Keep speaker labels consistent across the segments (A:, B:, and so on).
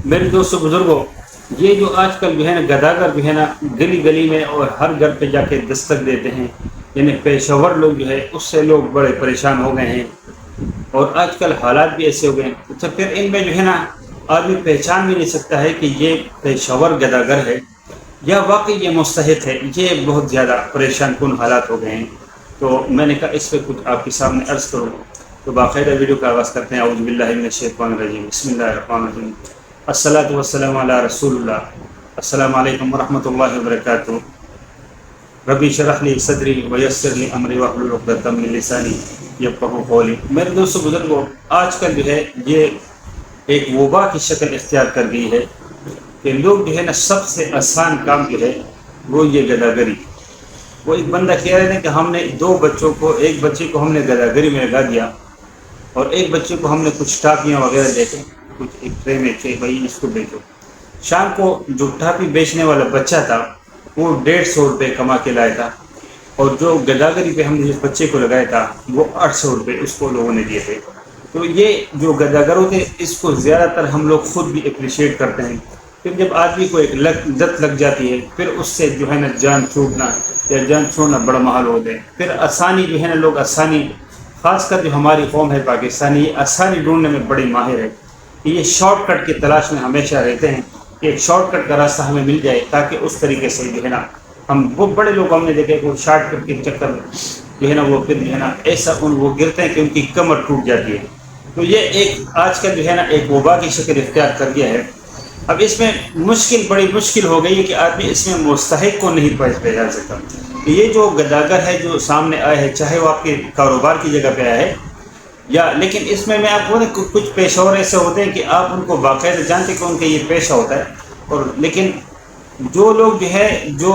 A: میرے دوستوں بزرگوں، یہ جو آج کل جو ہے نا گداگر جو ہے نا گلی گلی میں اور ہر گھر پہ جا کے دستک دیتے ہیں، یعنی پیشہ ور لوگ جو ہے اس سے لوگ بڑے پریشان ہو گئے ہیں، اور آج کل حالات بھی ایسے ہو گئے ہیں۔ تو پھر ان میں جو ہے نا آدمی پہچان بھی نہیں سکتا ہے کہ یہ پیشہ ور گداگر ہے یا واقعی یہ مستحق ہے۔ یہ بہت زیادہ پریشان کن حالات ہو گئے ہیں۔ تو میں نے کہا اس پہ کچھ آپ کے سامنے عرض کروں، تو باقاعدہ ویڈیو کا آغاز کرتے ہیں۔ اعوذ باللہ من الشیطان الرجیم، بسم اللہ الرحمن الرحیم، الصلاۃ والسلام علی رسول اللہ۔ السلام علیکم ورحمۃ اللہ وبرکاتہ۔ ربی اشرح لی صدری ویسر لی امری واحلل عقدۃ من لسانی یفقہوا قولی۔ میرے دوستو بزرگوں، آج کل جو ہے یہ ایک وبا کی شکل اختیار کر گئی ہے کہ لوگ جو ہے نا سب سے آسان کام جو ہے وہ یہ گداگری۔ وہ ایک بندہ کہہ رہے تھے کہ ہم نے دو بچوں کو، ایک بچے کو ہم نے گداگری میں لگا دیا اور ایک بچے کو ہم نے کچھ ٹافیاں وغیرہ دے کے کچھ ایک ٹرے میں کہ بھائی اس کو بیچو۔ شام کو جو ٹافی بیچنے والا بچہ تھا وہ 150 روپے کما کے لایا تھا، اور جو گداگری پہ ہم نے جس بچے کو لگایا تھا وہ 800 روپے اس کو لوگوں نے دیے تھے۔ تو یہ جو گداگروں تھے اس کو زیادہ تر ہم لوگ خود بھی اپریشیٹ کرتے ہیں۔ پھر جب آدمی کو ایک لت لگ جاتی ہے پھر اس سے جو ہے نا جان چھوٹنا یا جان چھوڑنا بڑا محال ہوتا ہے۔ پھر آسانی جو ہے نا لوگ آسانی، خاص کر جو ہماری قوم ہے پاکستانی، یہ آسانی ڈھونڈنے میں بڑی ماہر ہے۔ یہ شارٹ کٹ کی تلاش میں ہمیشہ رہتے ہیں کہ ایک شارٹ کٹ کا راستہ ہمیں مل جائے تاکہ اس طریقے سے جو ہے نا ہم، وہ بڑے لوگ ہم نے دیکھے کہ وہ شارٹ کٹ کے چکر میں جو ہے نا وہ پھر جو ہے نا ایسا وہ گرتے ہیں کہ ان کی کمر ٹوٹ جاتی ہے۔ تو یہ ایک آج کل جو ہے نا ایک وبا کی شکل اختیار کر گیا ہے۔ اب اس میں بڑی مشکل ہو گئی ہے کہ آدمی اس میں مستحق کو نہیں پہچان سکتا۔ یہ جو گداگر ہے جو سامنے آیا ہے، چاہے وہ آپ کے کاروبار کی جگہ پہ آیا ہے یا، لیکن اس میں آپ کو کچھ پیشہ ور ایسے ہوتے ہیں کہ آپ ان کو باقاعدہ جانتے کہ ان کا یہ پیشہ ہوتا ہے، اور لیکن جو لوگ جو ہے جو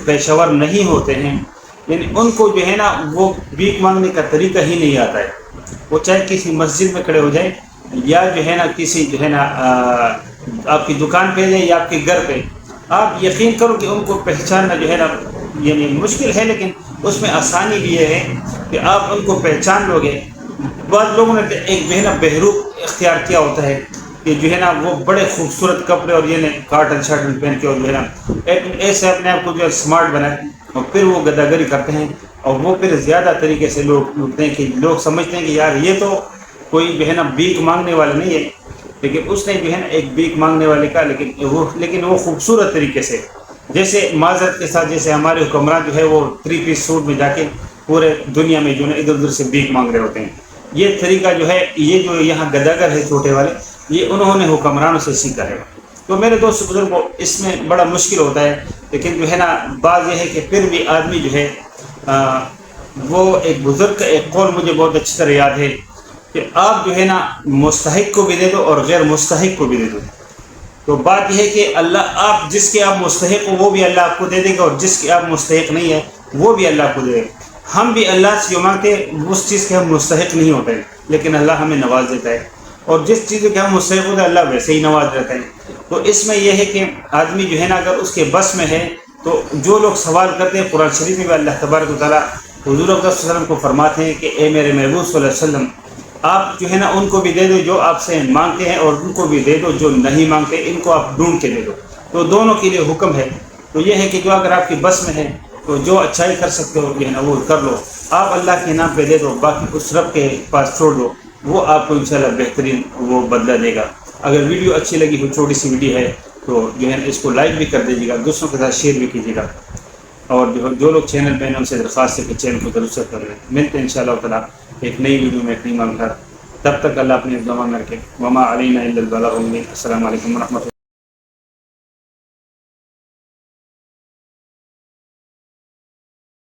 A: پیشہ ور نہیں ہوتے ہیں، یعنی ان کو جو ہے نا وہ بھیک مانگنے کا طریقہ ہی نہیں آتا ہے۔ وہ چاہے کسی مسجد میں کھڑے ہو جائیں یا جو ہے نا کسی جو ہے نا آپ کی دکان پہ جائیں یا آپ کے گھر پہ، آپ یقین کرو کہ ان کو پہچاننا جو ہے نا یعنی مشکل ہے، لیکن اس میں آسانی بھی یہ ہے کہ آپ ان کو پہچان لو گے۔ بعض لوگوں نے ایک جو ہے نا بہروپ اختیار کیا ہوتا ہے کہ جو ہے نا وہ بڑے خوبصورت کپڑے اور یہ کاٹن شارٹن پہن کے اور جو ہے نا ایسے اپنے آپ کو جو ہے اسمارٹ بنائے، اور پھر وہ گداگری کرتے ہیں، اور وہ پھر زیادہ طریقے سے لوگ لوٹتے ہیں کہ لوگ سمجھتے ہیں کہ یار یہ تو کوئی جو ہے نا بھیک مانگنے والا نہیں ہے، لیکن اس نے جو ہے نا ایک بھیک مانگنے والے کا لیکن وہ خوبصورت طریقے سے، جیسے معذرت کے ساتھ، جیسے ہمارے حکمران جو ہے وہ 3 پیس سوٹ میں جا کے پورے دنیا میں جو ہے ادھر ادھر سے بھیک مانگ رہے ہوتے ہیں۔ یہ طریقہ جو ہے، یہ جو یہاں گداگر ہے چھوٹے والے، یہ انہوں نے حکمرانوں سے سیکھا ہے۔ تو میرے دوست بزرگوں، اس میں بڑا مشکل ہوتا ہے، لیکن جو ہے نا بات یہ ہے کہ پھر بھی آدمی جو ہے وہ ایک بزرگ کا ایک قول مجھے بہت اچھی طرح یاد ہے کہ آپ جو ہے نا مستحق کو بھی دے دو اور غیر مستحق کو بھی دے دو۔ تو بات یہ ہے کہ اللہ، آپ جس کے آپ مستحق ہو وہ بھی اللہ آپ کو دے دے گا، اور جس کے آپ مستحق نہیں ہے وہ بھی اللہ کو دے دے گا۔ ہم بھی اللہ سے جو مانگتے ہیں اس چیز کے ہم مستحق نہیں ہوتے ہیں، لیکن اللہ ہمیں نواز دیتا ہے، اور جس چیز کے ہم مستحق ہوتے ہیں اللہ ویسے ہی نواز دیتا ہے۔ تو اس میں یہ ہے کہ آدمی جو ہے نا اگر اس کے بس میں ہے، تو جو لوگ سوال کرتے ہیں، قرآن شریف میں بھی اللہ تبارک و تعالیٰ حضور صلی اللہ علیہ وسلم کو فرماتے ہیں کہ اے میرے محبوب صلی اللہ علیہ وسلم، آپ جو ہے نا ان کو بھی دے دو جو آپ سے مانگتے ہیں، اور ان کو بھی دے دو جو نہیں مانگتے، ان کو آپ ڈھونڈ کے دے دو۔ تو دونوں کے لیے حکم ہے۔ تو یہ ہے کہ جو اگر آپ کی بس میں ہے تو جو اچھائی کر سکتے ہو جو ہے نا وہ کر لو، آپ اللہ کے نام پہ دے دو، باقی اس رب کے پاس چھوڑ دو، وہ آپ کو انشاءاللہ بہترین وہ بدلہ دے گا۔ اگر ویڈیو اچھی لگی ہو، چھوٹی سی ویڈیو ہے، تو جو ہے نا اس کو لائک بھی کر دیجیے گا، دوسروں کے ساتھ شیئر بھی کیجیے گا، اور جو لوگ چینل پہ ہیں ان سے درخواست ہے کہ چینل کو ضرور سبسکرائب کر لیں۔ ملتے ہیں انشاءاللہ تعالیٰ ایک نئی ویڈیو میں، ایک نئی معلومات۔ تب تک اللہ اپنے اقدامات میں رکھے۔ وما علینا الا البلاغ المبین۔ السلام علیکم ورحمۃ اللہ۔